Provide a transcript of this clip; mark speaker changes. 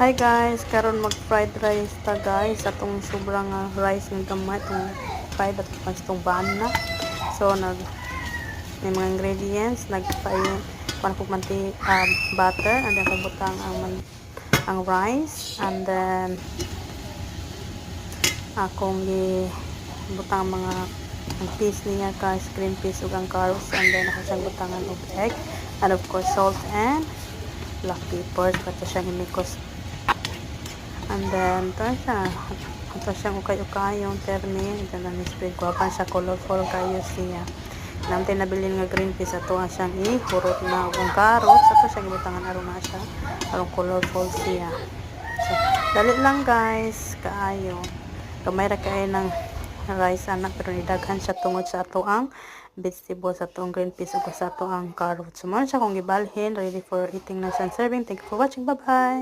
Speaker 1: Hi guys, karon mag fried rice ta guys. Atong sobrang rice ng gamay itong fried at itong bana. So may mga ingredients, nagpain kuan ko butter, and then pagbutang ang rice, and then akong butang mga ang peas niya guys, green peas ug ang carrots, and then ako siyang butangan og egg, and of course salt and black pepper para siyang imikos. And then ito siyang ukay-ukayong termin, ito na ni-spread ko apan siya colorful kayo siya. Namtay nabilin nga green peas ato ang siyang ihurot na ug ang carrots ato siyang ibutangan aron na siya aron colorful siya. So dali lang guys, kaayo gamay ra kay ng rice ana, pero nidaghan siya tungod sa ato ang vegetables, sa atong green peas ug sa ato ang carrots. So mo siya kung gibalhin, ready for eating na siya serving. Thank you for watching, bye bye.